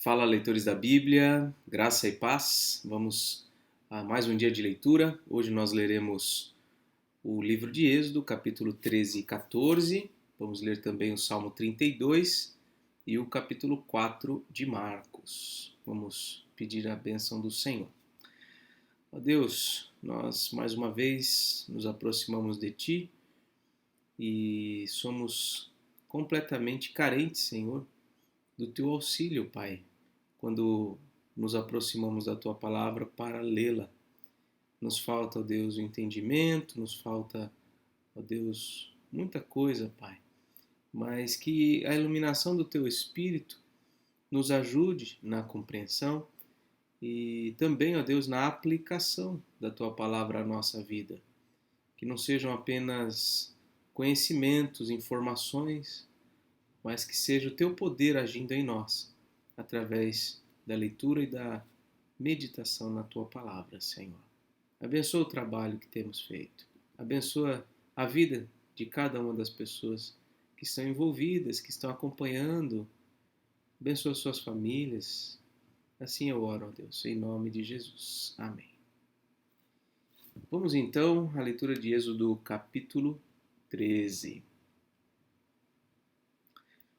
Fala, leitores da Bíblia, graça e paz. Vamos a mais um dia de leitura. Hoje nós leremos o livro de Êxodo, capítulo 13 e 14. Vamos ler também o Salmo 32 e o capítulo 4 de Marcos. Vamos pedir a bênção do Senhor. Ó Deus, nós mais uma vez nos aproximamos de Ti e somos completamente carentes, Senhor, do Teu auxílio, Pai, quando nos aproximamos da Tua Palavra para lê-la. Nos falta, ó Deus, o entendimento, nos falta, ó Deus, muita coisa, Pai. Mas que a iluminação do Teu Espírito nos ajude na compreensão e também, ó Deus, na aplicação da Tua Palavra à nossa vida. Que não sejam apenas conhecimentos, informações, mas que seja o Teu poder agindo em nós, através da leitura e da meditação na Tua Palavra, Senhor. Abençoa o trabalho que temos feito. Abençoa a vida de cada uma das pessoas que estão envolvidas, que estão acompanhando. Abençoa suas famílias. Assim eu oro, ó Deus, em nome de Jesus. Amém. Vamos então à leitura de Êxodo capítulo 13.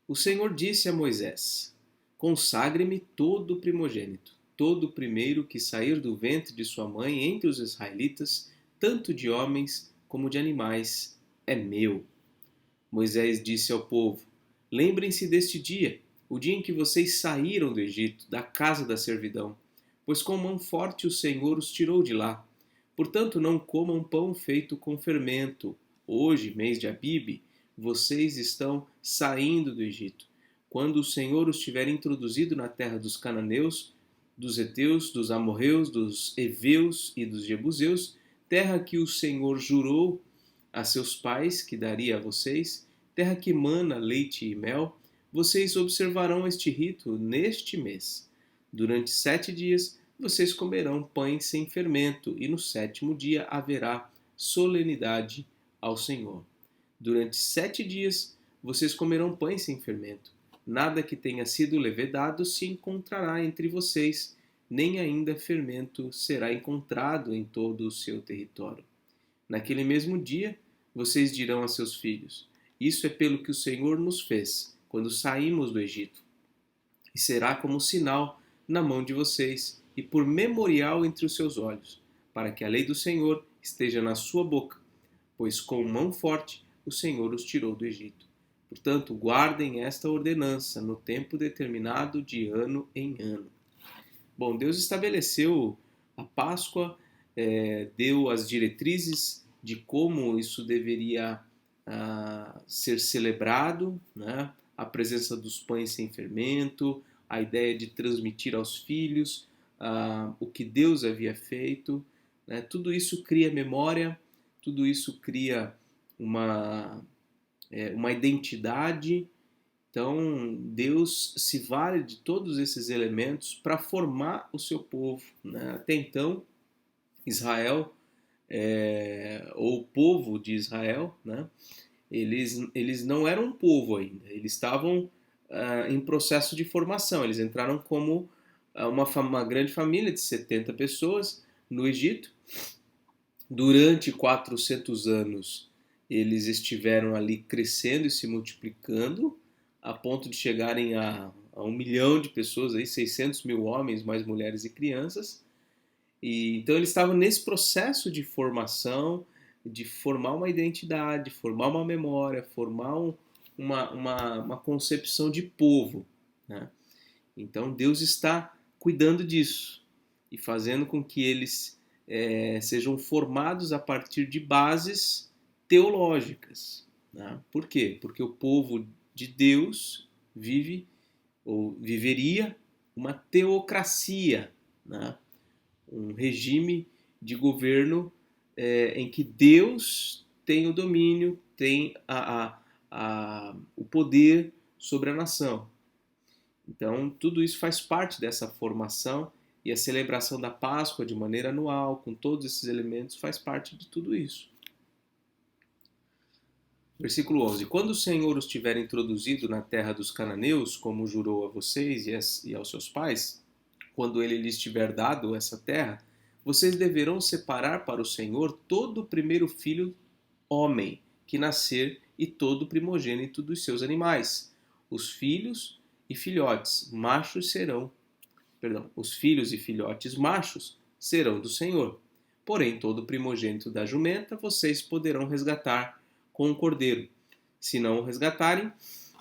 O Senhor disse a Moisés: Consagre-me todo o primogênito, todo o primeiro que sair do ventre de sua mãe entre os israelitas, tanto de homens como de animais, é meu. Moisés disse ao povo: Lembrem-se deste dia, o dia em que vocês saíram do Egito, da casa da servidão, pois com mão forte o Senhor os tirou de lá. Portanto, não comam pão feito com fermento. Hoje, mês de Abibe, vocês estão saindo do Egito. Quando o Senhor os tiver introduzido na terra dos cananeus, dos heteus, dos amorreus, dos heveus e dos jebuseus, terra que o Senhor jurou a seus pais que daria a vocês, terra que mana leite e mel, vocês observarão este rito neste mês. Durante 7 dias vocês comerão pães sem fermento, e no 7º dia haverá solenidade ao Senhor. Durante 7 dias vocês comerão pães sem fermento. Nada que tenha sido levedado se encontrará entre vocês, nem ainda fermento será encontrado em todo o seu território. Naquele mesmo dia vocês dirão a seus filhos: Isso é pelo que o Senhor nos fez quando saímos do Egito. E será como sinal na mão de vocês e por memorial entre os seus olhos, para que a lei do Senhor esteja na sua boca, pois com mão forte o Senhor os tirou do Egito. Portanto, guardem esta ordenança no tempo determinado de ano em ano. Bom, Deus estabeleceu a Páscoa, deu as diretrizes de como isso deveria ser celebrado, né? A presença dos pães sem fermento, a ideia de transmitir aos filhos o que Deus havia feito, né? Tudo isso cria memória, tudo isso cria uma identidade. Então, Deus se vale de todos esses elementos para formar o seu povo, né? Até então, Israel, ou o povo de Israel, né? Eles não eram um povo ainda, eles estavam em processo de formação. Eles entraram como uma grande família de 70 pessoas no Egito. Durante 400 anos, eles estiveram ali crescendo e se multiplicando, a ponto de chegarem a 1 milhão de pessoas, aí, 600 mil homens, mais mulheres e crianças. E, então eles estavam nesse processo de formação, de formar uma identidade, formar uma memória, formar uma concepção de povo, né? Então Deus está cuidando disso e fazendo com que eles sejam formados a partir de bases teológicas, né? Por quê? Porque o povo de Deus vive ou viveria uma teocracia, né? Um regime de governo em que Deus tem o domínio, tem o poder sobre a nação. Então, tudo isso faz parte dessa formação, e a celebração da Páscoa de maneira anual, com todos esses elementos, faz parte de tudo isso. Versículo 11. Quando o Senhor os tiver introduzido na terra dos cananeus, como jurou a vocês e aos seus pais, quando ele lhes tiver dado essa terra, vocês deverão separar para o Senhor todo o primeiro filho homem que nascer e todo o primogênito dos seus animais. Os filhos e filhotes machos serão, os filhos e filhotes machos serão do Senhor. Porém, todo o primogênito da jumenta vocês poderão resgatar com um cordeiro. Se não o resgatarem,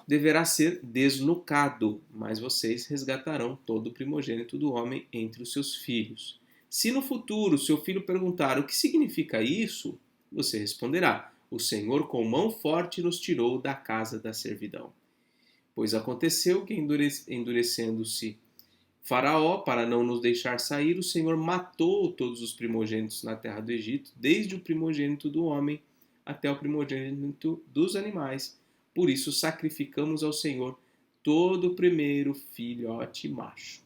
deverá ser desnucado, mas vocês resgatarão todo o primogênito do homem entre os seus filhos. Se no futuro seu filho perguntar o que significa isso, você responderá: o Senhor com mão forte nos tirou da casa da servidão. Pois aconteceu que, endurecendo-se Faraó, para não nos deixar sair, o Senhor matou todos os primogênitos na terra do Egito, desde o primogênito do homem até o primogênito dos animais. Por isso sacrificamos ao Senhor todo o primeiro filhote macho.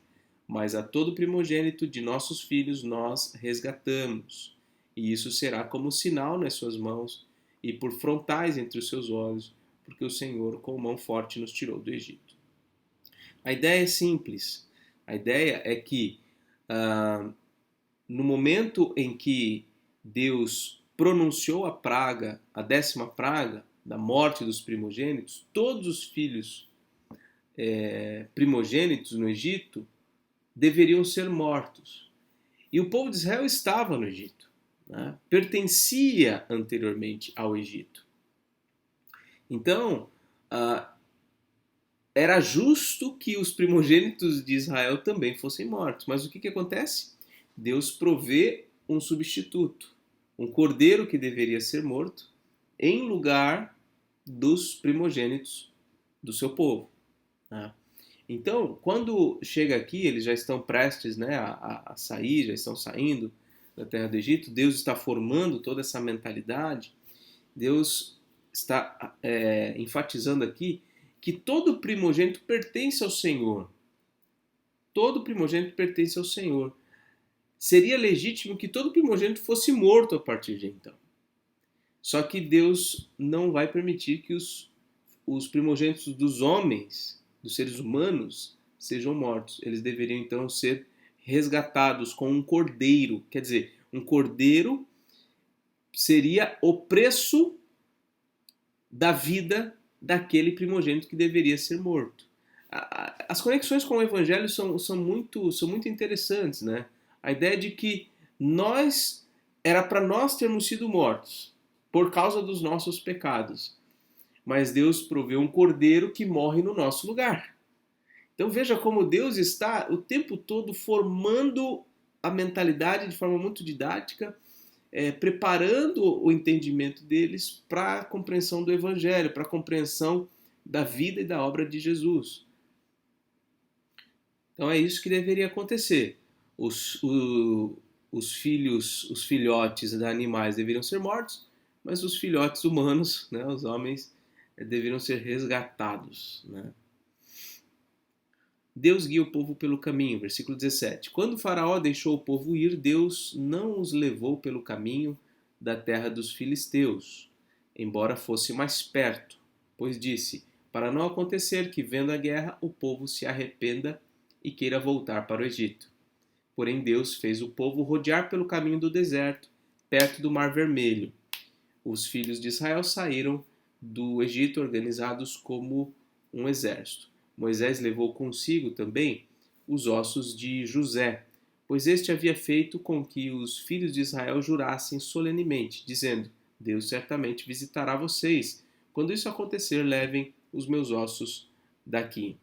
Mas a todo primogênito de nossos filhos nós resgatamos. E isso será como sinal nas suas mãos e por frontais entre os seus olhos, porque o Senhor com mão forte nos tirou do Egito. A ideia é simples. A ideia é que no momento em que Deus pronunciou a praga, a 10ª praga da morte dos primogênitos, todos os filhos primogênitos no Egito deveriam ser mortos. E o povo de Israel estava no Egito, né? Pertencia anteriormente ao Egito. Então, era justo que os primogênitos de Israel também fossem mortos. Mas o que acontece? Deus provê um substituto, um cordeiro que deveria ser morto, em lugar dos primogênitos do seu povo. Então, quando chega aqui, eles já estão prestes, né, a sair, já estão saindo da terra do Egito, Deus está formando toda essa mentalidade, Deus está enfatizando aqui que todo primogênito pertence ao Senhor. Todo primogênito pertence ao Senhor. Seria legítimo que todo primogênito fosse morto a partir de então. Só que Deus não vai permitir que os primogênitos dos homens, dos seres humanos, sejam mortos. Eles deveriam então ser resgatados com um cordeiro. Quer dizer, um cordeiro seria o preço da vida daquele primogênito que deveria ser morto. As conexões com o Evangelho são muito interessantes, né? A ideia de que era para nós termos sido mortos por causa dos nossos pecados, mas Deus proveu um cordeiro que morre no nosso lugar. Então veja como Deus está o tempo todo formando a mentalidade de forma muito didática, preparando o entendimento deles para a compreensão do Evangelho, para a compreensão da vida e da obra de Jesus. Então é isso que deveria acontecer. Os filhotes de animais deveriam ser mortos, mas os filhotes humanos, né, os homens, deveriam ser resgatados. Né? Deus guia o povo pelo caminho, versículo 17. Quando o faraó deixou o povo ir, Deus não os levou pelo caminho da terra dos filisteus, embora fosse mais perto, pois disse, para não acontecer que, vendo a guerra, o povo se arrependa e queira voltar para o Egito. Porém, Deus fez o povo rodear pelo caminho do deserto, perto do Mar Vermelho. Os filhos de Israel saíram do Egito organizados como um exército. Moisés levou consigo também os ossos de José, pois este havia feito com que os filhos de Israel jurassem solenemente, dizendo, Deus certamente visitará vocês. Quando isso acontecer, levem os meus ossos daqui.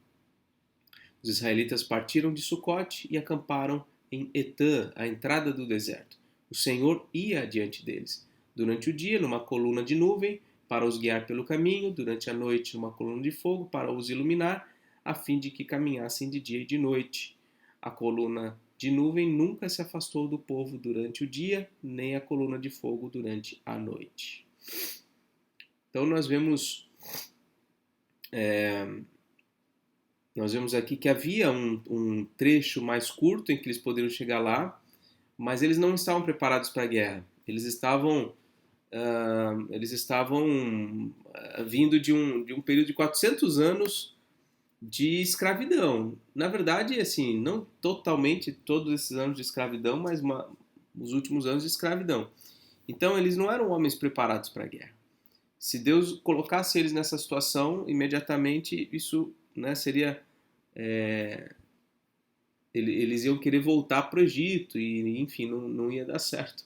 Os israelitas partiram de Sucote e acamparam em Etã, à entrada do deserto. O Senhor ia adiante deles. Durante o dia, numa coluna de nuvem, para os guiar pelo caminho, durante a noite, numa coluna de fogo, para os iluminar, a fim de que caminhassem de dia e de noite. A coluna de nuvem nunca se afastou do povo durante o dia, nem a coluna de fogo durante a noite. Então nós vemos aqui que havia um trecho mais curto em que eles poderiam chegar lá, mas eles não estavam preparados para a guerra. Eles estavam eles estavam vindo de um período de 400 anos de escravidão. Na verdade, assim, não totalmente todos esses anos de escravidão, mas os últimos anos de escravidão. Então, eles não eram homens preparados para a guerra. Se Deus colocasse eles nessa situação, imediatamente isso, né, seria... eles iam querer voltar para o Egito e, enfim, não ia dar certo.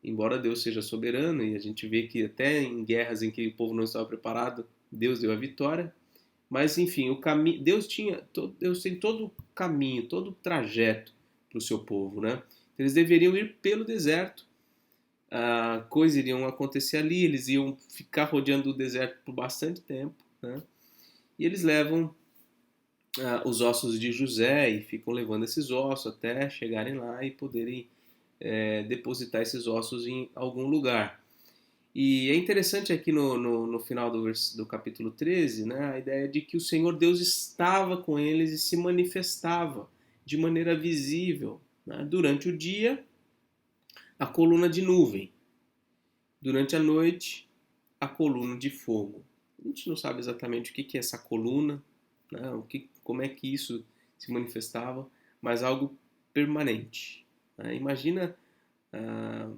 Embora Deus seja soberano, e a gente vê que até em guerras em que o povo não estava preparado, Deus deu a vitória. Mas, enfim, o caminho, Deus tem todo o caminho, todo o trajeto para o seu povo, né? Eles deveriam ir pelo deserto. Coisas iriam acontecer ali, eles iam ficar rodeando o deserto por bastante tempo, né? E eles levam os ossos de José e ficam levando esses ossos até chegarem lá e poderem depositar esses ossos em algum lugar. E é interessante aqui no final do capítulo 13, né, a ideia de que o Senhor Deus estava com eles e se manifestava de maneira visível, né? Durante o dia, a coluna de nuvem. Durante a noite, a coluna de fogo. A gente não sabe exatamente o que é essa coluna, né, como é que isso se manifestava, mas algo permanente. Né? Imagina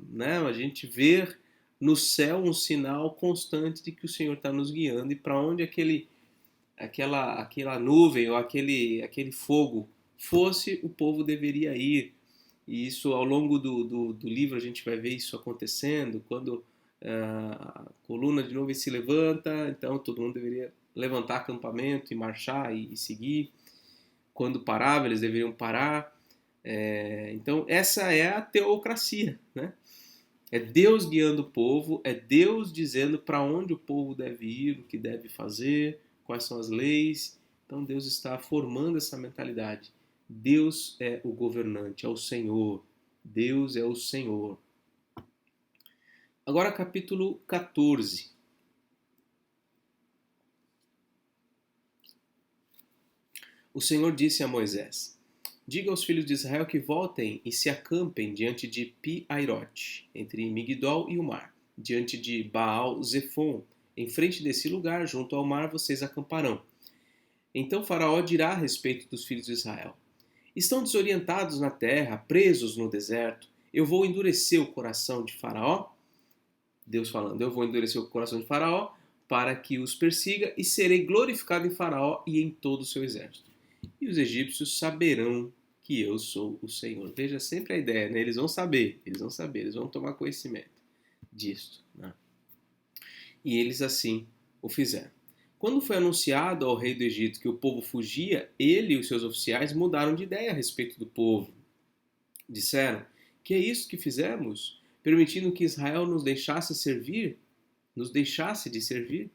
né, a gente ver no céu um sinal constante de que o Senhor está nos guiando e para onde aquela nuvem ou aquele fogo fosse, o povo deveria ir. E isso, ao longo do livro, a gente vai ver isso acontecendo. Quando a coluna de nuvem se levanta, então todo mundo deveria levantar acampamento e marchar e seguir. Quando parava, eles deveriam parar. Então, essa é a teocracia, né? É Deus guiando o povo, é Deus dizendo para onde o povo deve ir, o que deve fazer, quais são as leis. Então Deus está formando essa mentalidade. Deus é o governante, é o Senhor. Deus é o Senhor. Agora capítulo 14. O Senhor disse a Moisés: Diga aos filhos de Israel que voltem e se acampem diante de Pi-Airote, entre Migdol e o mar, diante de Baal-Zefon. Em frente desse lugar, junto ao mar, vocês acamparão. Então Faraó dirá a respeito dos filhos de Israel: Estão desorientados na terra, presos no deserto. Eu vou endurecer o coração de Faraó. Deus falando: Eu vou endurecer o coração de Faraó para que os persiga e serei glorificado em Faraó e em todo o seu exército. E os egípcios saberão que eu sou o Senhor. Veja sempre a ideia, né? Eles vão saber, eles vão tomar conhecimento disto. Né? E eles assim o fizeram. Quando foi anunciado ao rei do Egito que o povo fugia, ele e os seus oficiais mudaram de ideia a respeito do povo. Disseram: Que é isso que fizemos? Permitindo que Israel nos deixasse de servir?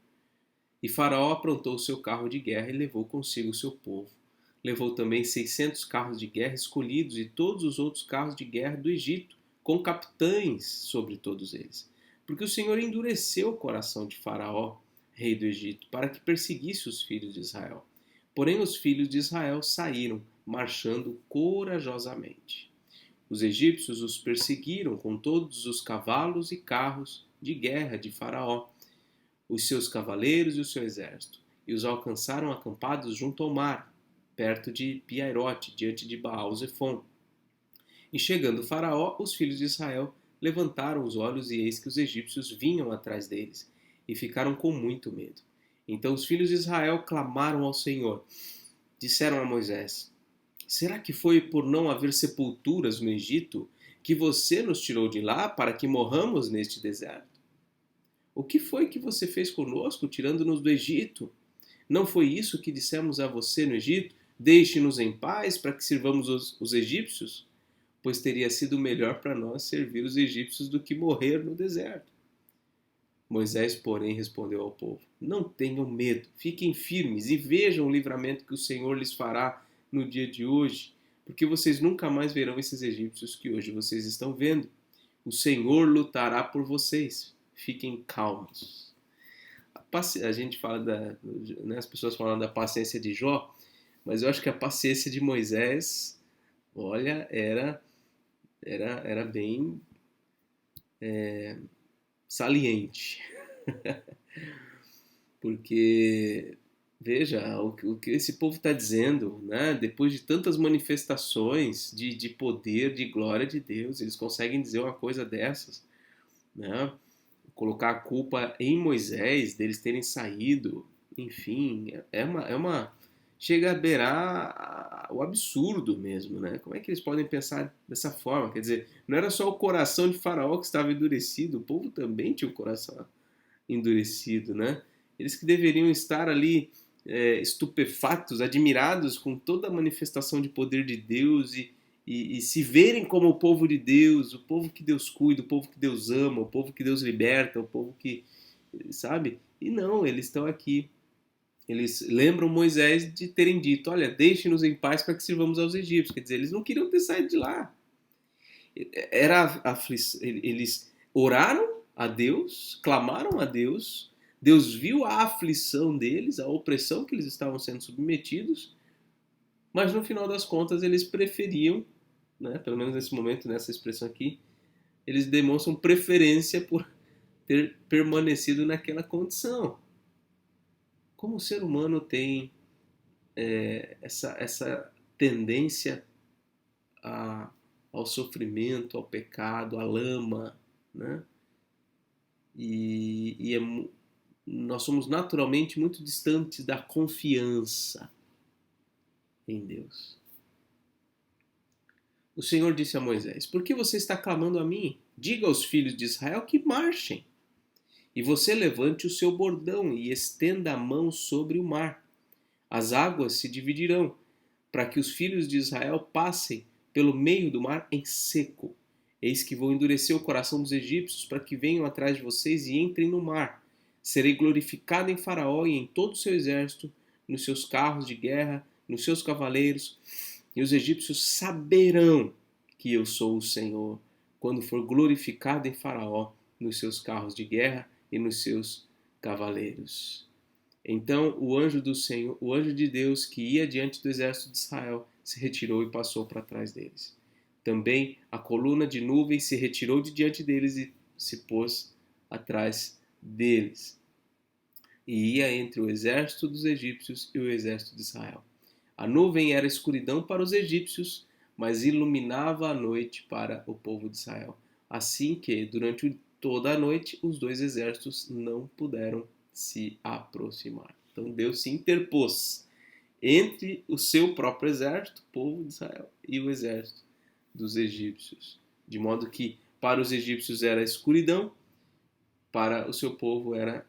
E Faraó aprontou o seu carro de guerra e levou consigo o seu povo. Levou também 600 carros de guerra escolhidos e todos os outros carros de guerra do Egito, com capitães sobre todos eles. Porque o Senhor endureceu o coração de Faraó, rei do Egito, para que perseguisse os filhos de Israel. Porém, os filhos de Israel saíram, marchando corajosamente. Os egípcios os perseguiram com todos os cavalos e carros de guerra de Faraó, os seus cavaleiros e o seu exército, e os alcançaram acampados junto ao mar, perto de Pi-Airote, diante de Baal-Zefon. E chegando Faraó, os filhos de Israel levantaram os olhos e eis que os egípcios vinham atrás deles, e ficaram com muito medo. Então os filhos de Israel clamaram ao Senhor. Disseram a Moisés: Será que foi por não haver sepulturas no Egito que você nos tirou de lá para que morramos neste deserto? O que foi que você fez conosco, tirando-nos do Egito? Não foi isso que dissemos a você no Egito? Deixe-nos em paz para que sirvamos os egípcios? Pois teria sido melhor para nós servir os egípcios do que morrer no deserto. Moisés, porém, respondeu ao povo: Não tenham medo, fiquem firmes e vejam o livramento que o Senhor lhes fará no dia de hoje, porque vocês nunca mais verão esses egípcios que hoje vocês estão vendo. O Senhor lutará por vocês. Fiquem calmos. A gente fala né, as pessoas falam da paciência de Jó, mas eu acho que a paciência de Moisés, olha, era bem saliente. Porque, veja, o que esse povo está dizendo, né? Depois de tantas manifestações de poder, de glória de Deus, eles conseguem dizer uma coisa dessas, né? Colocar a culpa em Moisés, deles terem saído, enfim, chega a beirar o absurdo mesmo, né? Como é que eles podem pensar dessa forma? Quer dizer, não era só o coração de Faraó que estava endurecido, o povo também tinha o coração endurecido, né? Eles que deveriam estar ali estupefatos, admirados com toda a manifestação de poder de Deus e se verem como o povo de Deus, o povo que Deus cuida, o povo que Deus ama, o povo que Deus liberta, o povo que, sabe? E não, eles estão aqui. Eles lembram Moisés de terem dito, olha, deixe-nos em paz para que sirvamos aos egípcios. Quer dizer, eles não queriam ter saído de lá. Eles oraram a Deus, clamaram a Deus, Deus viu a aflição deles, a opressão que eles estavam sendo submetidos, mas no final das contas eles preferiam, né, pelo menos nesse momento, nessa expressão aqui, eles demonstram preferência por ter permanecido naquela condição. Como o ser humano tem essa tendência a, ao sofrimento, ao pecado, à lama, né? Nós somos naturalmente muito distantes da confiança em Deus. O Senhor disse a Moisés: por que você está clamando a mim? Diga aos filhos de Israel que marchem. E você levante o seu bordão e estenda a mão sobre o mar. As águas se dividirão, para que os filhos de Israel passem pelo meio do mar em seco. Eis que vou endurecer o coração dos egípcios para que venham atrás de vocês e entrem no mar. Serei glorificado em Faraó e em todo o seu exército, nos seus carros de guerra, nos seus cavaleiros. E os egípcios saberão que eu sou o Senhor, quando for glorificado em Faraó, nos seus carros de guerra e nos seus cavaleiros. Então o anjo do Senhor, o anjo de Deus que ia diante do exército de Israel, se retirou e passou para trás deles. Também a coluna de nuvem se retirou de diante deles e se pôs atrás deles. E ia entre o exército dos egípcios e o exército de Israel. A nuvem era escuridão para os egípcios, mas iluminava a noite para o povo de Israel. Assim que, durante toda a noite, os dois exércitos não puderam se aproximar. Então Deus se interpôs entre o seu próprio exército, o povo de Israel, e o exército dos egípcios. De modo que para os egípcios era escuridão, para o seu povo era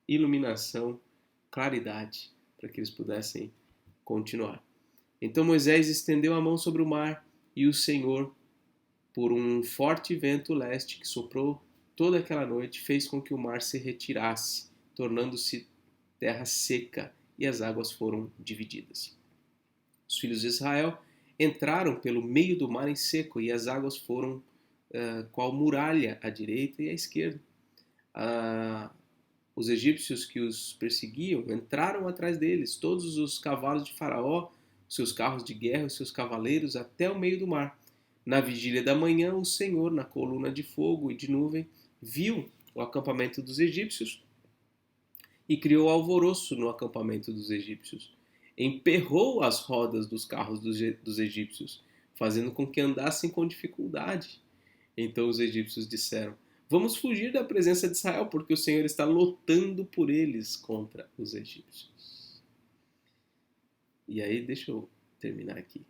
iluminação, claridade, para que eles pudessem continuar. Então Moisés estendeu a mão sobre o mar e o Senhor, por um forte vento leste que soprou toda aquela noite, fez com que o mar se retirasse, tornando-se terra seca, e as águas foram divididas. Os filhos de Israel entraram pelo meio do mar em seco, e as águas foram qual muralha à direita e à esquerda. Os egípcios que os perseguiam entraram atrás deles, todos os cavalos de Faraó, seus carros de guerra, seus cavaleiros, até o meio do mar. Na vigília da manhã, o Senhor, na coluna de fogo e de nuvem, viu o acampamento dos egípcios e criou alvoroço no acampamento dos egípcios. Emperrou as rodas dos carros dos egípcios, fazendo com que andassem com dificuldade. Então os egípcios disseram: vamos fugir da presença de Israel, porque o Senhor está lutando por eles contra os egípcios. E aí, deixa eu terminar aqui.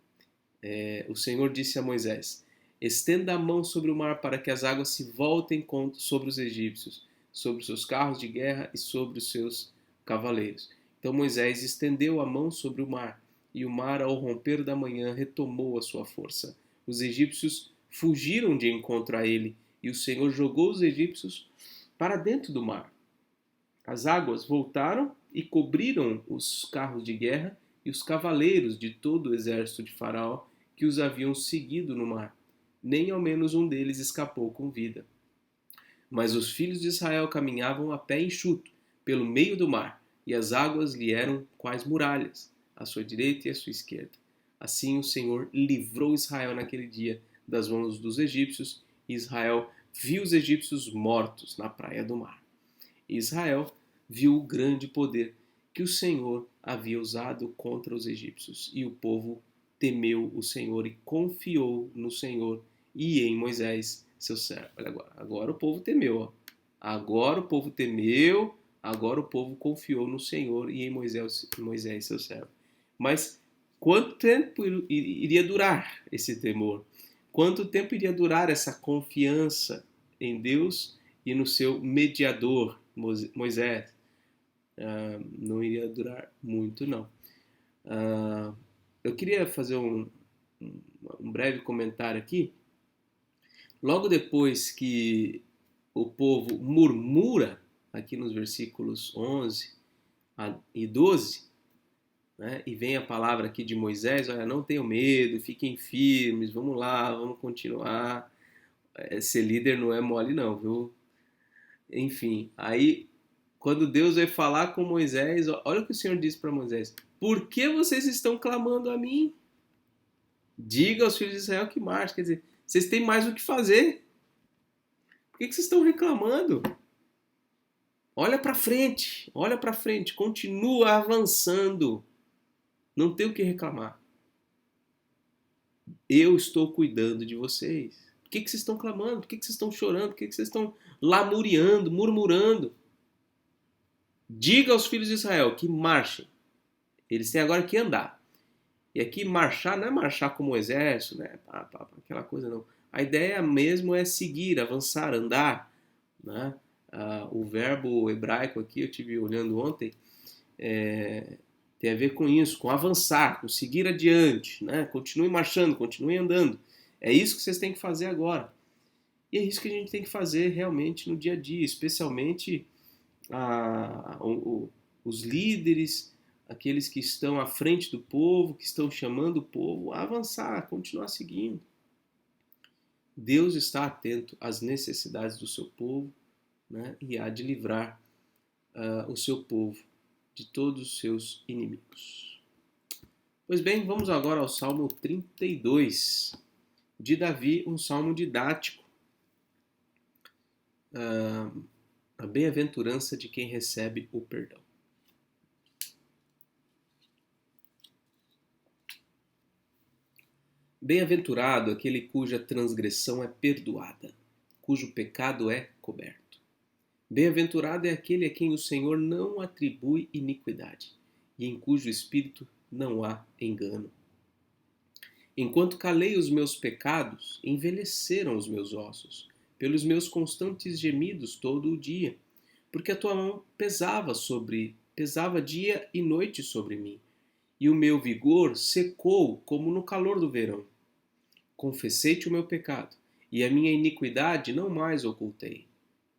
O Senhor disse a Moisés: estenda a mão sobre o mar para que as águas se voltem sobre os egípcios, sobre os seus carros de guerra e sobre os seus cavaleiros. Então Moisés estendeu a mão sobre o mar, e o mar, ao romper da manhã, retomou a sua força. Os egípcios fugiram de encontro a ele, e o Senhor jogou os egípcios para dentro do mar. As águas voltaram e cobriram os carros de guerra e os cavaleiros de todo o exército de Faraó que os haviam seguido no mar. Nem ao menos um deles escapou com vida. Mas os filhos de Israel caminhavam a pé enxuto pelo meio do mar, e as águas lhe eram quais muralhas, à sua direita e à sua esquerda. Assim o Senhor livrou Israel naquele dia das mãos dos egípcios, e Israel viu os egípcios mortos na praia do mar. Israel viu o grande poder que o Senhor havia usado contra os egípcios, e o povo temeu o Senhor e confiou no Senhor e em Moisés, seu servo. Olha agora o povo temeu. Ó. Agora o povo temeu, agora o povo confiou no Senhor e em Moisés, seu servo. Mas quanto tempo iria durar esse temor? Quanto tempo iria durar essa confiança em Deus e no seu mediador, Moisés? Não iria durar muito, não. Eu queria fazer um breve comentário aqui. Logo depois que o povo murmura, aqui nos versículos 11 e 12, né, e vem a palavra aqui de Moisés, olha, não tenham medo, fiquem firmes, vamos lá, vamos continuar. Ser líder não é mole não, viu? Enfim, aí quando Deus vai falar com Moisés, olha o que o Senhor diz para Moisés: por que vocês estão clamando a mim? Diga aos filhos de Israel que marchem. Quer dizer, vocês têm mais o que fazer. Por que vocês estão reclamando? Olha para frente, continua avançando. Não tem o que reclamar. Eu estou cuidando de vocês. Por que vocês estão clamando? Por que vocês estão chorando? Por que vocês estão lamuriando, murmurando? Diga aos filhos de Israel que marchem. Eles têm agora que andar. E aqui marchar não é marchar como um exército, né? Aquela coisa não. A ideia mesmo é seguir, avançar, andar. Né? O verbo hebraico aqui, eu estive olhando ontem, tem a ver com isso, com avançar, com seguir adiante. Né? Continue marchando, continue andando. É isso que vocês têm que fazer agora. E é isso que a gente tem que fazer realmente no dia a dia, especialmente os líderes, aqueles que estão à frente do povo, que estão chamando o povo a avançar, a continuar seguindo. Deus está atento às necessidades do seu povo, né, e há de livrar o seu povo de todos os seus inimigos. Pois bem, vamos agora ao Salmo 32, de Davi, um salmo didático. A bem-aventurança de quem recebe o perdão. Bem-aventurado aquele cuja transgressão é perdoada, cujo pecado é coberto. Bem-aventurado é aquele a quem o Senhor não atribui iniquidade, e em cujo espírito não há engano. Enquanto calei os meus pecados, envelheceram os meus ossos, pelos meus constantes gemidos todo o dia, porque a tua mão pesava dia e noite sobre mim, e o meu vigor secou como no calor do verão. Confessei-te o meu pecado, e a minha iniquidade não mais ocultei.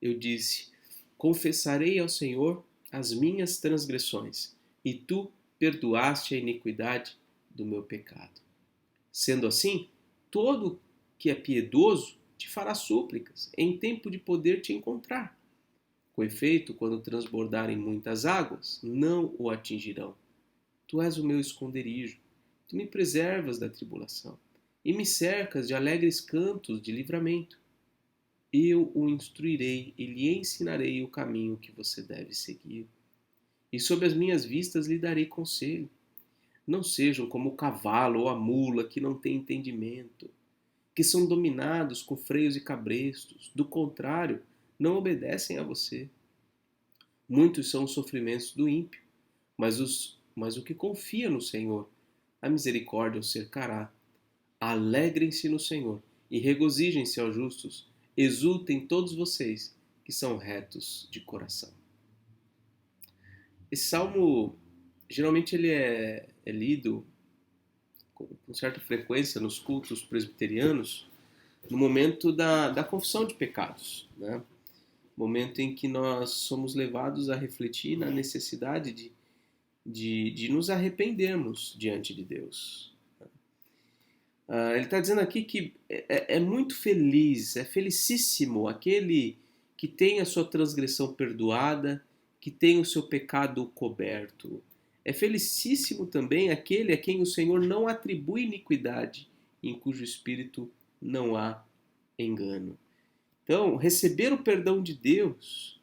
Eu disse: confessarei ao Senhor as minhas transgressões, e tu perdoaste a iniquidade do meu pecado. Sendo assim, todo que é piedoso te fará súplicas, em tempo de poder te encontrar. Com efeito, quando transbordarem muitas águas, não o atingirão. Tu és o meu esconderijo, tu me preservas da tribulação, e me cercas de alegres cantos de livramento. Eu o instruirei e lhe ensinarei o caminho que você deve seguir. E sob as minhas vistas lhe darei conselho. Não sejam como o cavalo ou a mula que não têm entendimento, que são dominados com freios e cabrestos. Do contrário, não obedecem a você. Muitos são os sofrimentos do ímpio, mas o que confia no Senhor, a misericórdia o cercará. Alegrem-se no Senhor e regozijem-se aos justos. Exultem todos vocês que são retos de coração. Esse salmo, geralmente ele é lido com certa frequência nos cultos presbiterianos, no momento da confissão de pecados, né? Momento em que nós somos levados a refletir na necessidade de nos arrependermos diante de Deus. Ele está dizendo aqui que é muito feliz, é felicíssimo aquele que tem a sua transgressão perdoada, que tem o seu pecado coberto. É felicíssimo também aquele a quem o Senhor não atribui iniquidade, em cujo espírito não há engano. Então, receber o perdão de Deus,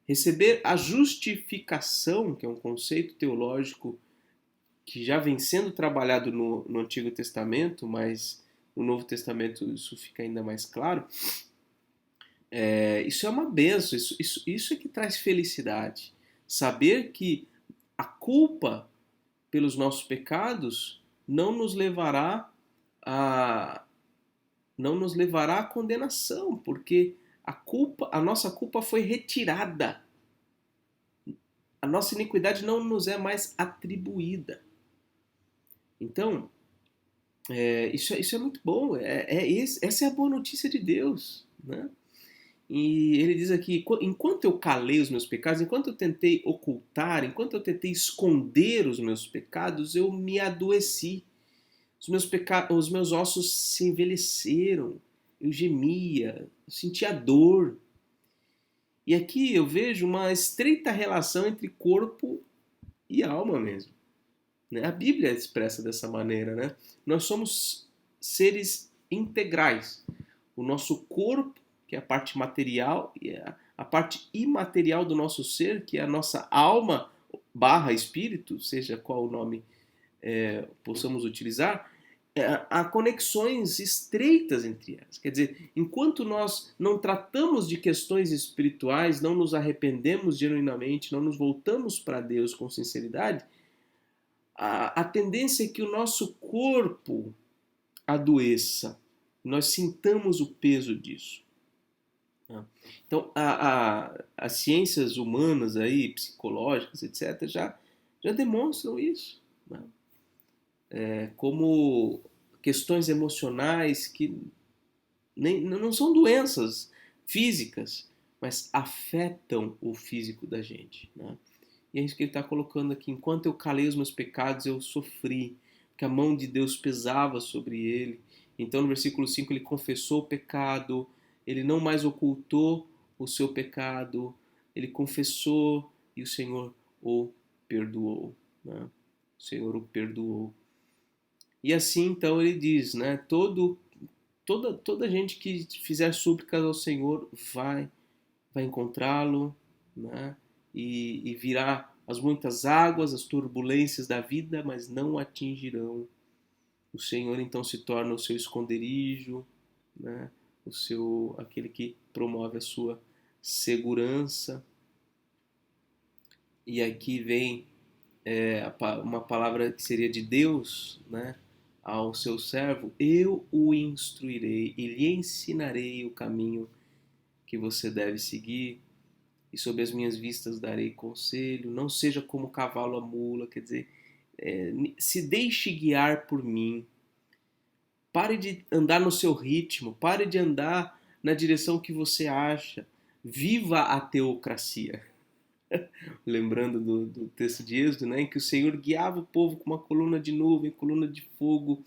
receber a justificação, que é um conceito teológico que já vem sendo trabalhado no Antigo Testamento, mas no Novo Testamento isso fica ainda mais claro. Isso é uma benção, isso é que traz felicidade. Saber que a culpa pelos nossos pecados não nos levará a condenação, porque a nossa culpa foi retirada. A nossa iniquidade não nos é mais atribuída. Então, isso é muito bom. Essa é a boa notícia de Deus, né? E ele diz aqui: enquanto eu calei os meus pecados, enquanto eu tentei ocultar, enquanto eu tentei esconder os meus pecados, eu me adoeci. Os meus ossos se envelheceram, eu gemia, eu sentia dor. E aqui eu vejo uma estreita relação entre corpo e alma mesmo, né? A Bíblia expressa dessa maneira, né? Nós somos seres integrais. O nosso corpo, que é a parte material, e a parte imaterial do nosso ser, que é a nossa alma barra espírito, seja qual o nome possamos utilizar, há conexões estreitas entre elas. Quer dizer, enquanto nós não tratamos de questões espirituais, não nos arrependemos genuinamente, não nos voltamos para Deus com sinceridade, a tendência é que o nosso corpo adoeça, nós sintamos o peso disso. Então, as ciências humanas aí, psicológicas, etc., já demonstram isso, né? Como questões emocionais que não são doenças físicas, mas afetam o físico da gente, né? E é isso que ele está colocando aqui. Enquanto eu calei os meus pecados, eu sofri, porque a mão de Deus pesava sobre ele. Então, no versículo 5, ele confessou o pecado, ele não mais ocultou o seu pecado, ele confessou e o Senhor o perdoou, né? O Senhor o perdoou. E assim, então, ele diz, né? Toda gente que fizer súplicas ao Senhor vai encontrá-lo, né? E virá as muitas águas, as turbulências da vida, mas não atingirão. O Senhor então se torna o seu esconderijo, né? Aquele que promove a sua segurança. E aqui vem uma palavra que seria de Deus, né? Ao seu servo: eu o instruirei e lhe ensinarei o caminho que você deve seguir, e sob as minhas vistas darei conselho. Não seja como o cavalo a mula, quer dizer, se deixe guiar por mim. Pare de andar no seu ritmo, pare de andar na direção que você acha. Viva a teocracia. Lembrando do texto de Êxodo, né, em que o Senhor guiava o povo com uma coluna de nuvem, coluna de fogo.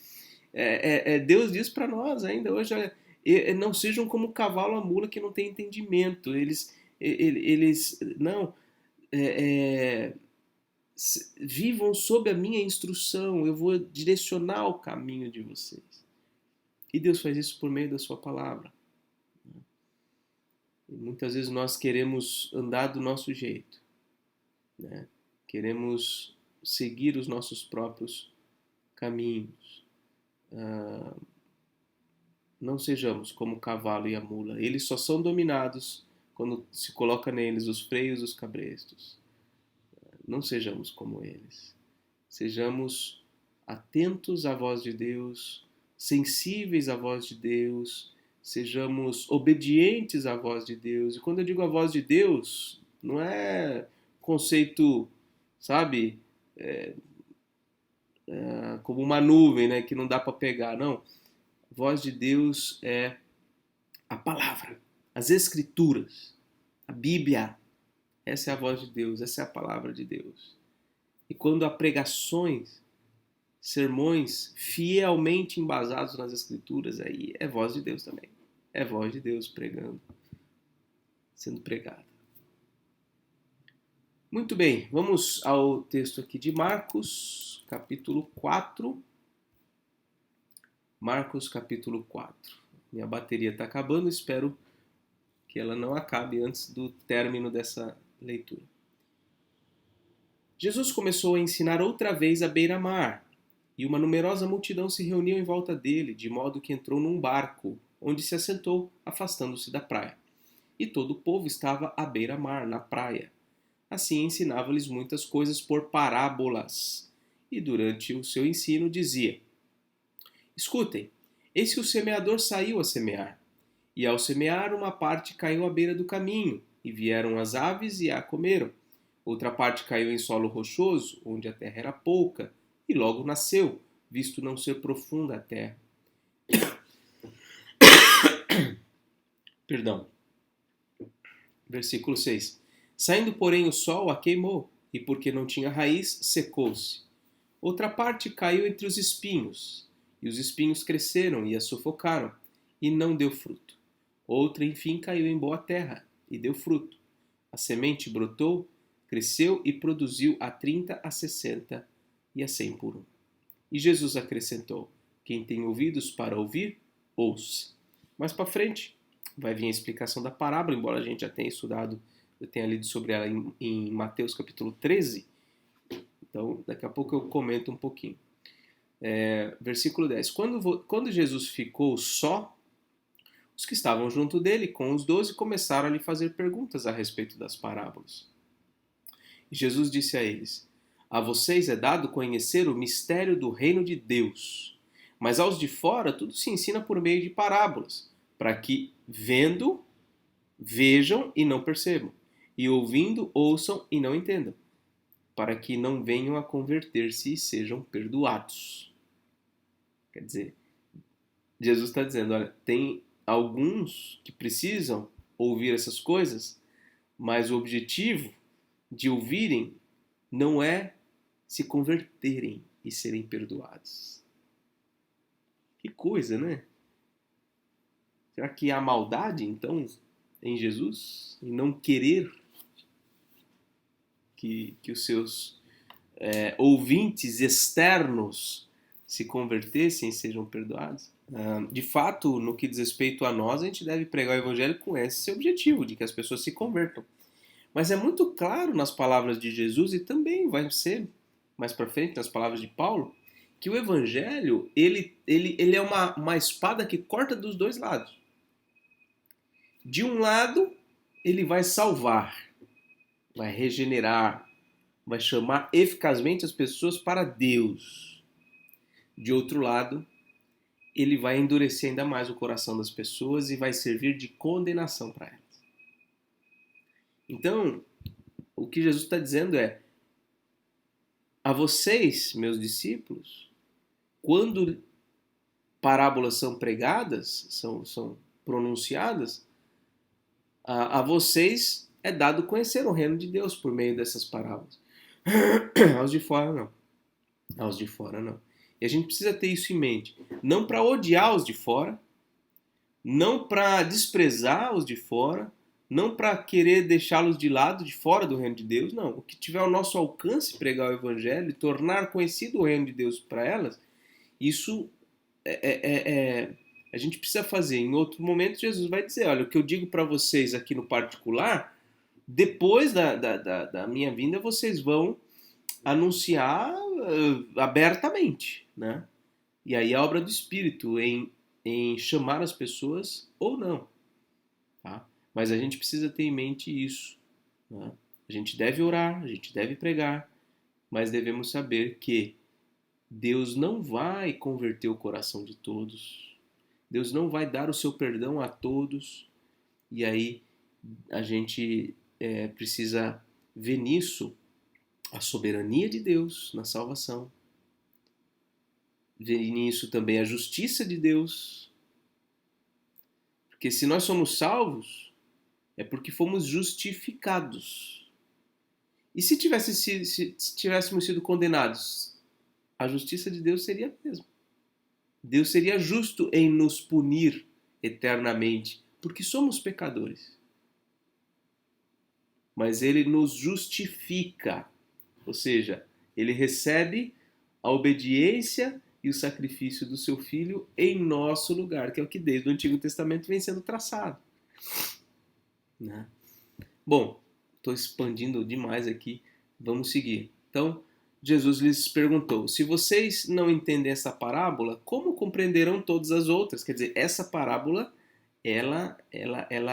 Deus diz para nós ainda hoje: olha, não sejam como o cavalo a mula que não tem entendimento. Eles não vivam sob a minha instrução, eu vou direcionar o caminho de vocês. E Deus faz isso por meio da sua palavra. E muitas vezes nós queremos andar do nosso jeito, né? Queremos seguir os nossos próprios caminhos. Não sejamos como o cavalo e a mula. Eles só são dominados quando se coloca neles os freios e os cabrestos. Não sejamos como eles. Sejamos atentos à voz de Deus, sensíveis à voz de Deus, sejamos obedientes à voz de Deus. E quando eu digo a voz de Deus, não é conceito, sabe, como uma nuvem, né, que não dá para pegar, não. A voz de Deus é a palavra, as escrituras, a Bíblia. Essa é a voz de Deus, essa é a palavra de Deus. E quando há pregações, sermões fielmente embasados nas escrituras, aí é voz de Deus também. É voz de Deus pregando, sendo pregada. Muito bem, vamos ao texto aqui de Marcos, capítulo 4. Marcos, capítulo 4. Minha bateria está acabando, espero que ela não acabe antes do término dessa leitura. Jesus começou a ensinar outra vez à beira-mar, e uma numerosa multidão se reuniu em volta dele, de modo que entrou num barco, onde se assentou, afastando-se da praia. E todo o povo estava à beira-mar, na praia. Assim ensinava-lhes muitas coisas por parábolas. E durante o seu ensino dizia: Escutem, eis que o semeador saiu a semear. E ao semear, uma parte caiu à beira do caminho, e vieram as aves e a comeram. Outra parte caiu em solo rochoso, onde a terra era pouca, e logo nasceu, visto não ser profunda a terra. Perdão. Versículo 6. Saindo, porém, o sol a queimou, e porque não tinha raiz, secou-se. Outra parte caiu entre os espinhos, e os espinhos cresceram e a sufocaram, e não deu fruto. Outra, enfim, caiu em boa terra, e deu fruto. A semente brotou, cresceu e produziu a 30, a 60 e a 100 por um. E Jesus acrescentou: Quem tem ouvidos para ouvir, ouça. Mais para frente vai vir a explicação da parábola, embora a gente já tenha estudado, eu tenha lido sobre ela em Mateus capítulo 13. Então, daqui a pouco eu comento um pouquinho. Versículo 10. Quando Jesus ficou só, os que estavam junto dele, com os 12, começaram a lhe fazer perguntas a respeito das parábolas. E Jesus disse a eles: A vocês é dado conhecer o mistério do reino de Deus, mas aos de fora tudo se ensina por meio de parábolas, para que, vendo, vejam e não percebam, e ouvindo, ouçam e não entendam, para que não venham a converter-se e sejam perdoados. Quer dizer, Jesus está dizendo, olha, tem alguns que precisam ouvir essas coisas, mas o objetivo de ouvirem não é se converterem e serem perdoados. Que coisa, né? Será que há maldade, então, em Jesus? Em não querer que os seus ouvintes externos se convertessem e sejam perdoados? De fato, no que diz respeito a nós, a gente deve pregar o evangelho com esse objetivo, de que as pessoas se convertam. Mas é muito claro nas palavras de Jesus, e também vai ser mais para frente nas palavras de Paulo, que o evangelho ele é uma espada que corta dos dois lados. De um lado, ele vai salvar, vai regenerar, vai chamar eficazmente as pessoas para Deus. De outro lado, ele vai endurecer ainda mais o coração das pessoas e vai servir de condenação para elas. Então, o que Jesus está dizendo é: a vocês, meus discípulos, quando parábolas são pregadas, são pronunciadas, a vocês é dado conhecer o reino de Deus por meio dessas parábolas. Aos de fora, não. Aos de fora, não. E a gente precisa ter isso em mente. Não para odiar os de fora, não para desprezar os de fora, não para querer deixá-los de lado, de fora do reino de Deus, não. O que tiver ao nosso alcance pregar o evangelho e tornar conhecido o reino de Deus para elas, isso a gente precisa fazer. Em outro momento, Jesus vai dizer, olha, o que eu digo para vocês aqui no particular, depois da minha vinda, vocês vão anunciar abertamente, né? E aí a obra do Espírito em chamar as pessoas ou não, tá? Mas a gente precisa ter em mente isso, né? A gente deve orar, a gente deve pregar, mas devemos saber que Deus não vai converter o coração de todos, Deus não vai dar o seu perdão a todos, e aí a gente precisa ver nisso a soberania de Deus na salvação, ver nisso também a justiça de Deus, porque se nós somos salvos, é porque fomos justificados. E se tivéssemos sido condenados, a justiça de Deus seria a mesma. Deus seria justo em nos punir eternamente, porque somos pecadores. Mas ele nos justifica, ou seja, ele recebe a obediência e o sacrifício do seu Filho em nosso lugar, que é o que desde o Antigo Testamento vem sendo traçado. né? Bom, estou expandindo demais aqui, vamos seguir. Então, Jesus lhes perguntou: se vocês não entendem essa parábola, como compreenderão todas as outras? Quer dizer, essa parábola, ela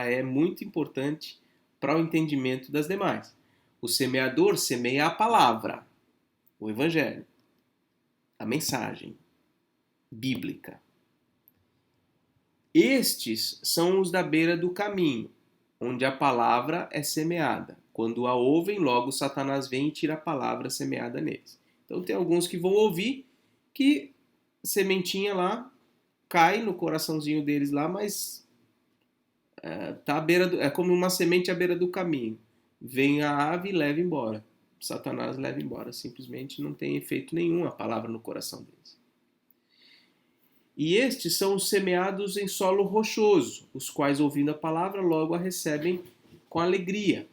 é muito importante para o entendimento das demais. O semeador semeia a palavra, o evangelho, a mensagem bíblica. Estes são os da beira do caminho, onde a palavra é semeada. Quando a ouvem, logo Satanás vem e tira a palavra semeada neles. Então tem alguns que vão ouvir que sementinha lá cai no coraçãozinho deles lá, mas tá à beira é como uma semente à beira do caminho. Vem a ave e leva embora. Satanás leva embora. Simplesmente não tem efeito nenhum a palavra no coração deles. E estes são os semeados em solo rochoso, os quais, ouvindo a palavra, logo a recebem com alegria.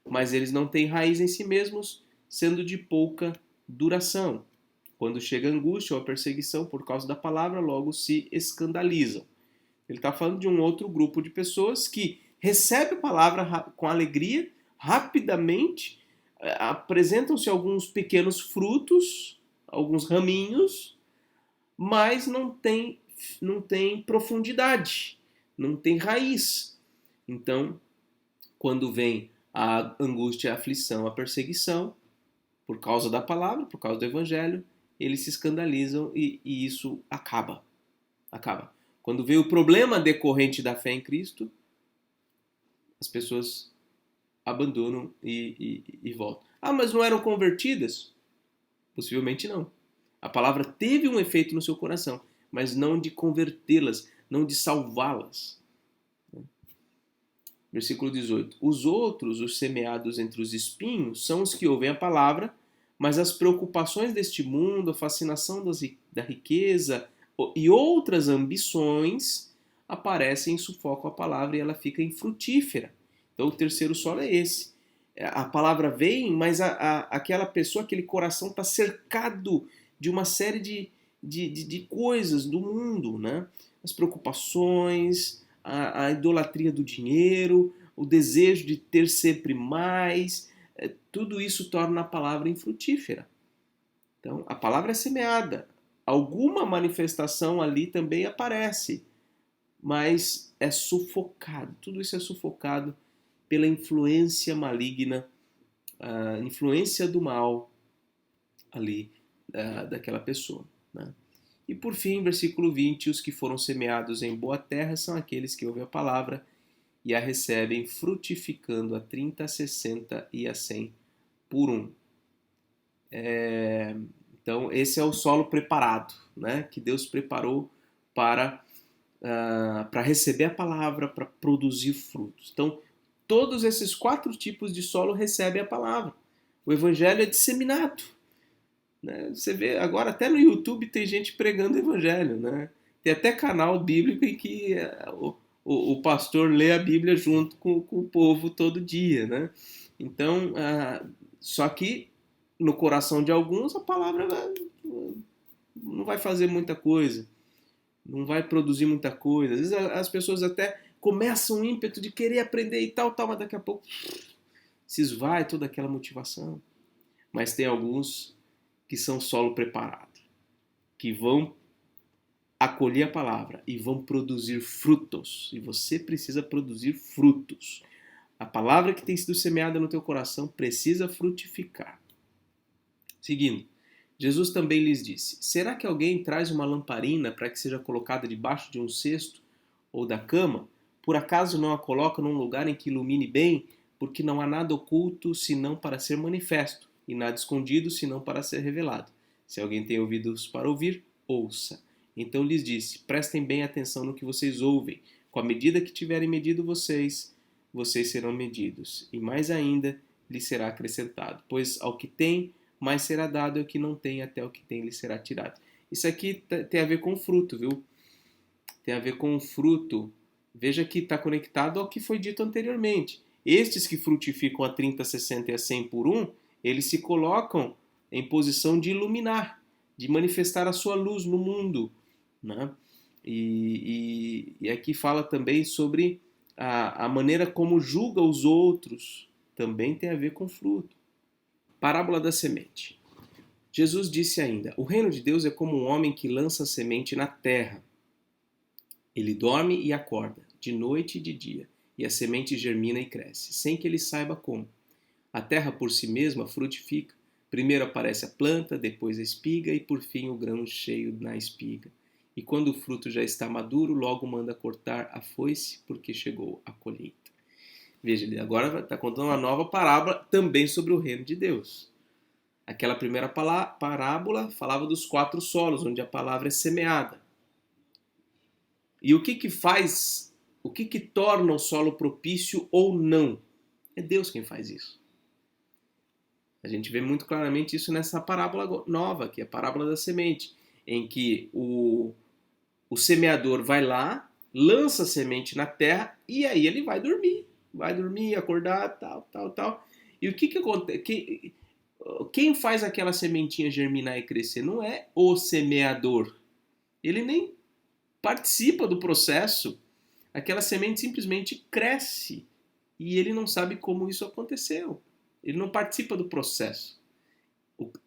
Mas eles não têm raiz em si mesmos, sendo de pouca duração. Quando chega a angústia ou a perseguição por causa da palavra, logo se escandalizam. Ele está falando de um outro grupo de pessoas que recebe a palavra com alegria, rapidamente, apresentam-se alguns pequenos frutos, alguns raminhos, mas não tem profundidade, não tem raiz. Então, quando vem a angústia, a aflição, a perseguição, por causa da palavra, por causa do evangelho, eles se escandalizam e isso acaba. Quando vem o problema decorrente da fé em Cristo, as pessoas abandonam e voltam. Ah, mas não eram convertidas? Possivelmente não. A palavra teve um efeito no seu coração, mas não de convertê-las, não de salvá-las. Versículo 18. Os outros, os semeados entre os espinhos, são os que ouvem a palavra, mas as preocupações deste mundo, a fascinação da riqueza e outras ambições aparecem e sufocam a palavra e ela fica infrutífera. Então o terceiro solo é esse. A palavra vem, mas aquela pessoa, aquele coração está cercado de uma série de coisas do mundo, né? As preocupações, a idolatria do dinheiro, o desejo de ter sempre mais, tudo isso torna a palavra infrutífera. Então, a palavra é semeada. Alguma manifestação ali também aparece, mas é sufocado. Tudo isso é sufocado pela influência maligna, a influência do mal ali daquela pessoa, né? E por fim, versículo 20, os que foram semeados em boa terra são aqueles que ouvem a palavra e a recebem frutificando a 30, a 60 e a 100 por um. Então esse é o solo preparado, né? Que Deus preparou para receber a palavra, para produzir frutos. Então todos esses 4 tipos de solo recebem a palavra. O evangelho é disseminado. Né? Você vê, agora até no YouTube tem gente pregando o evangelho, né? Tem até canal bíblico em que o pastor lê a Bíblia junto com o povo todo dia, né? Então, só que no coração de alguns a palavra não vai fazer muita coisa, não vai produzir muita coisa. Às vezes as pessoas até começam um ímpeto de querer aprender e tal, mas daqui a pouco se esvai toda aquela motivação. Mas tem alguns que são solo preparado, que vão acolher a palavra e vão produzir frutos. E você precisa produzir frutos. A palavra que tem sido semeada no teu coração precisa frutificar. Seguindo, Jesus também lhes disse: será que alguém traz uma lamparina para que seja colocada debaixo de um cesto ou da cama? Por acaso não a coloca num lugar em que ilumine bem? Porque não há nada oculto senão para ser manifesto, e nada escondido senão para ser revelado. Se alguém tem ouvidos para ouvir, ouça. Então lhes disse: prestem bem atenção no que vocês ouvem. Com a medida que tiverem medido vocês serão medidos. E mais ainda lhes será acrescentado. Pois ao que tem, mais será dado, e ao que não tem, até o que tem lhe será tirado. Isso aqui tem a ver com fruto, viu? Tem a ver com o fruto. Veja que está conectado ao que foi dito anteriormente. Estes que frutificam a 30, 60 e a 100 por um, eles se colocam em posição de iluminar, de manifestar a sua luz no mundo, né? E aqui fala também sobre a maneira como julga os outros também tem a ver com fruto. Parábola da semente. Jesus disse ainda: o reino de Deus é como um homem que lança a semente na terra. Ele dorme e acorda, de noite e de dia, e a semente germina e cresce, sem que ele saiba como. A terra por si mesma frutifica. Primeiro aparece a planta, depois a espiga e por fim o grão cheio na espiga. E quando o fruto já está maduro, logo manda cortar a foice, porque chegou a colheita. Veja, ele agora está contando uma nova parábola também sobre o reino de Deus. Aquela primeira parábola falava dos 4 solos, onde a palavra é semeada. E o que faz, o que torna o solo propício ou não? É Deus quem faz isso. A gente vê muito claramente isso nessa parábola nova, que é a parábola da semente, em que o semeador vai lá, lança a semente na terra e aí ele vai dormir, acordar, tal. E o que acontece? Quem faz aquela sementinha germinar e crescer não é o semeador. Ele nem participa do processo. Aquela semente simplesmente cresce e ele não sabe como isso aconteceu. Ele não participa do processo.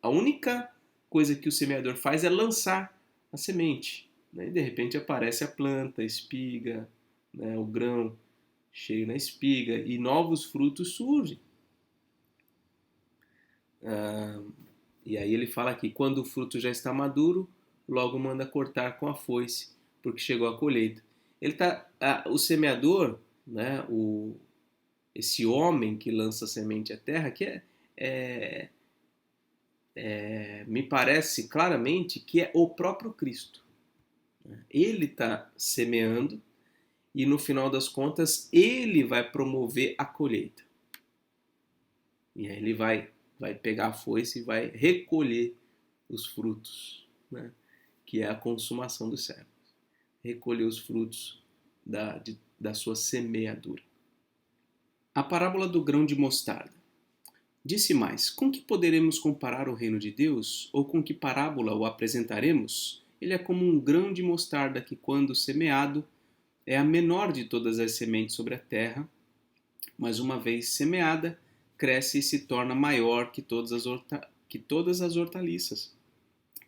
A única coisa que o semeador faz é lançar a semente. Né? E de repente aparece a planta, a espiga, né? O grão cheio na espiga e novos frutos surgem. E aí ele fala aqui, quando o fruto já está maduro, logo manda cortar com a foice, porque chegou a colheita. O semeador, né, esse homem que lança a semente à terra, que me parece claramente que é o próprio Cristo. Ele está semeando e no final das contas ele vai promover a colheita. E aí ele vai pegar a foice e vai recolher os frutos, né? Que é a consumação dos servos. Recolher os frutos da sua semeadura. A parábola do grão de mostarda. Disse mais: com que poderemos comparar o reino de Deus? Ou com que parábola o apresentaremos? Ele é como um grão de mostarda que, quando semeado, é a menor de todas as sementes sobre a terra, mas uma vez semeada, cresce e se torna maior que todas as hortaliças.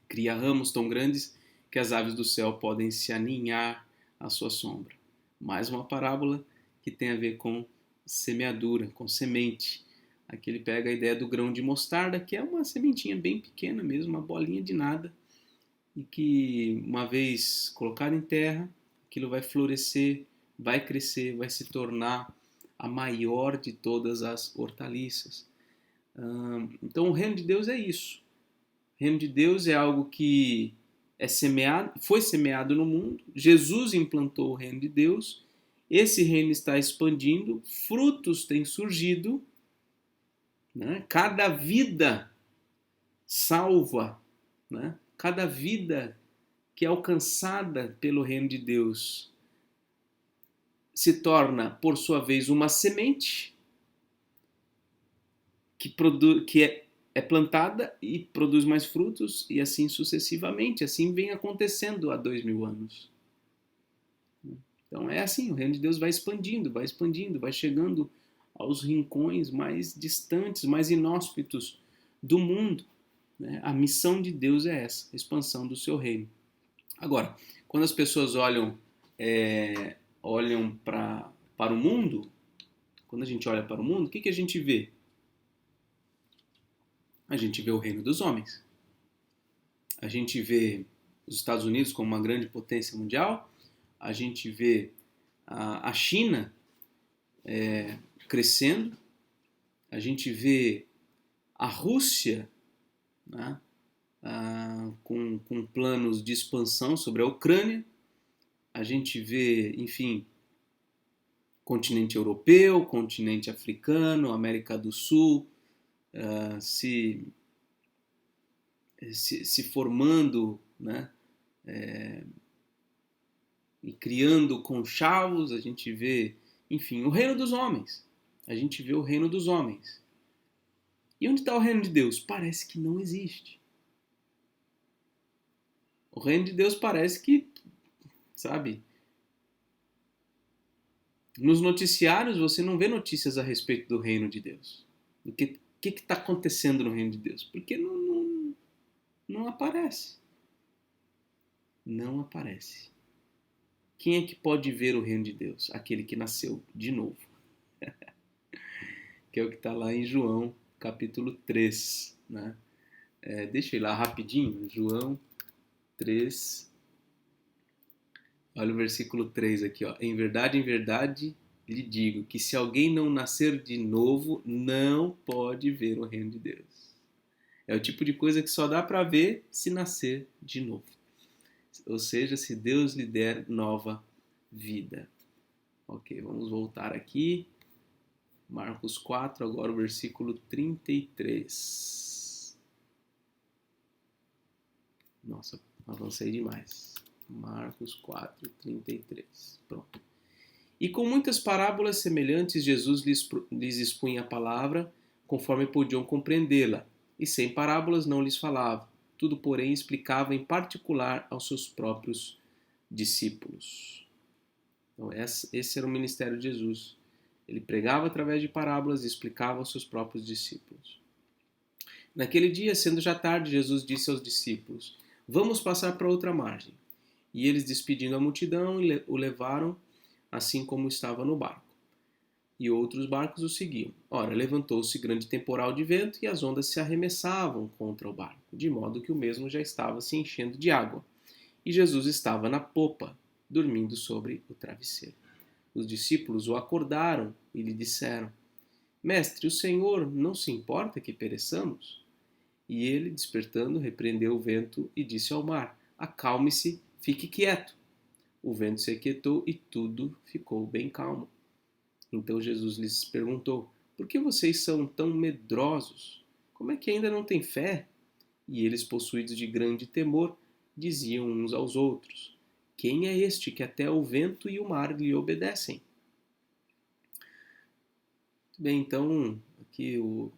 Cria ramos tão grandes que as aves do céu podem se aninhar à sua sombra. Mais uma parábola que tem a ver com semeadura, com semente. Aqui ele pega a ideia do grão de mostarda, que é uma sementinha bem pequena mesmo, uma bolinha de nada, e que uma vez colocado em terra, aquilo vai florescer, vai crescer, vai se tornar a maior de todas as hortaliças. Então o reino de Deus é isso. O reino de Deus é algo que foi semeado no mundo. Jesus implantou o reino de Deus. Esse reino está expandindo, frutos têm surgido, né? Cada vida salva, né? Cada vida que é alcançada pelo reino de Deus se torna, por sua vez, uma semente que é plantada e produz mais frutos, e assim sucessivamente. Assim vem acontecendo há 2000 anos. Então é assim, o reino de Deus vai expandindo, vai chegando aos rincões mais distantes, mais inóspitos do mundo. Né? A missão de Deus é essa, a expansão do seu reino. Agora, quando as pessoas olham para o mundo, quando a gente olha para o mundo, o que a gente vê? A gente vê o reino dos homens. A gente vê os Estados Unidos como uma grande potência mundial. A gente vê a China crescendo. A gente vê a Rússia, né, com planos de expansão sobre a Ucrânia. A gente vê, enfim, continente europeu, continente africano, América do Sul, se formando, né, e criando conchavos. A gente vê, enfim, o reino dos homens. A gente vê o reino dos homens. E onde está o reino de Deus? Parece que não existe. O reino de Deus parece que, sabe, Nos noticiários você não vê notícias a respeito do reino de Deus. O que está acontecendo no reino de Deus? Porque não aparece. Não aparece. Quem é que pode ver o reino de Deus? Aquele que nasceu de novo. Que é o que está lá em João, capítulo 3. Né? Deixa eu ir lá rapidinho. João 3. Olha o versículo 3 aqui. Ó. Em verdade, lhe digo que se alguém não nascer de novo, não pode ver o reino de Deus. É o tipo de coisa que só dá para ver se nascer de novo. Ou seja, se Deus lhe der nova vida. Ok, vamos voltar aqui. Marcos 4, agora o versículo 33. Nossa, avancei demais. Marcos 4, 33. Pronto. E com muitas parábolas semelhantes, Jesus lhes expunha a palavra, conforme podiam compreendê-la, e sem parábolas não lhes falava. Tudo, porém, explicava em particular aos seus próprios discípulos. Então, esse era o ministério de Jesus. Ele pregava através de parábolas e explicava aos seus próprios discípulos. Naquele dia, sendo já tarde, Jesus disse aos discípulos: Vamos passar para outra margem. E eles, despedindo a multidão, o levaram assim como estava no barco. E outros barcos o seguiam. Ora, levantou-se grande temporal de vento e as ondas se arremessavam contra o barco, de modo que o mesmo já estava se enchendo de água. E Jesus estava na popa, dormindo sobre o travesseiro. Os discípulos o acordaram e lhe disseram: Mestre, o Senhor não se importa que pereçamos? E ele, despertando, repreendeu o vento e disse ao mar: Acalme-se, fique quieto. O vento se aquietou e tudo ficou bem calmo. Então Jesus lhes perguntou: Por que vocês são tão medrosos? Como é que ainda não têm fé? E eles, possuídos de grande temor, diziam uns aos outros: Quem é este que até o vento e o mar lhe obedecem? Bem, então, aqui o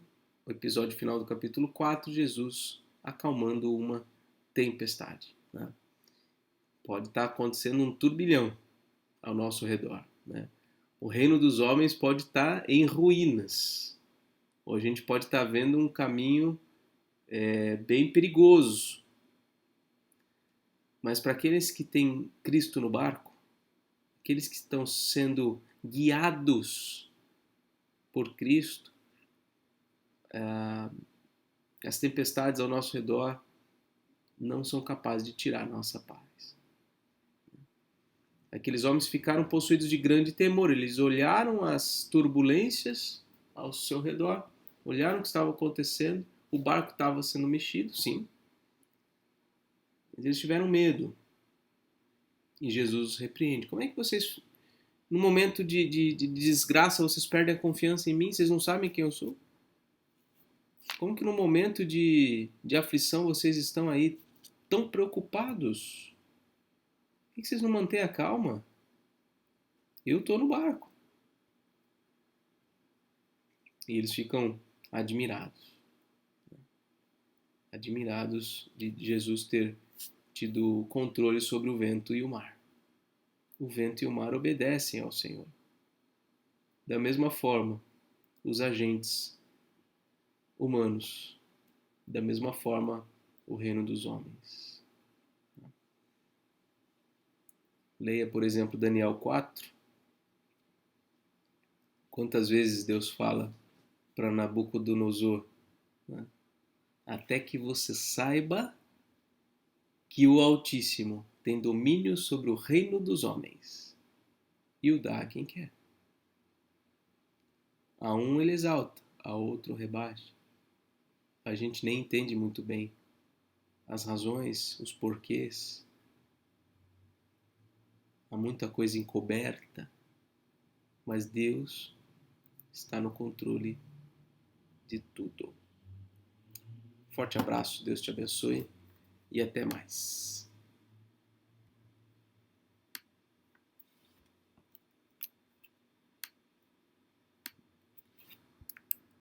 episódio final do capítulo 4, Jesus acalmando uma tempestade. Né? Pode estar acontecendo um turbilhão ao nosso redor. Né? O reino dos homens pode estar em ruínas. Ou a gente pode estar vendo um caminho bem perigoso. Mas para aqueles que têm Cristo no barco, aqueles que estão sendo guiados por Cristo, as tempestades ao nosso redor não são capazes de tirar nossa paz. Aqueles homens ficaram possuídos de grande temor. Eles olharam as turbulências ao seu redor, olharam o que estava acontecendo, o barco estava sendo mexido, sim. Mas eles tiveram medo. E Jesus repreende. Como é que vocês, no momento de desgraça, vocês perdem a confiança em mim? Vocês não sabem quem eu sou? Como que no momento de aflição vocês estão aí tão preocupados? Por que vocês não mantêm a calma? Eu estou no barco. E eles ficam admirados. Admirados de Jesus ter tido controle sobre o vento e o mar. O vento e o mar obedecem ao Senhor. Da mesma forma, os agentes humanos. Da mesma forma, o reino dos homens. Leia, por exemplo, Daniel 4. Quantas vezes Deus fala para Nabucodonosor, né? Até que você saiba que o Altíssimo tem domínio sobre o reino dos homens e o dá a quem quer. A um ele exalta, a outro rebaixa. A gente nem entende muito bem as razões, os porquês. Há muita coisa encoberta, mas Deus está no controle de tudo. Forte abraço, Deus te abençoe e até mais.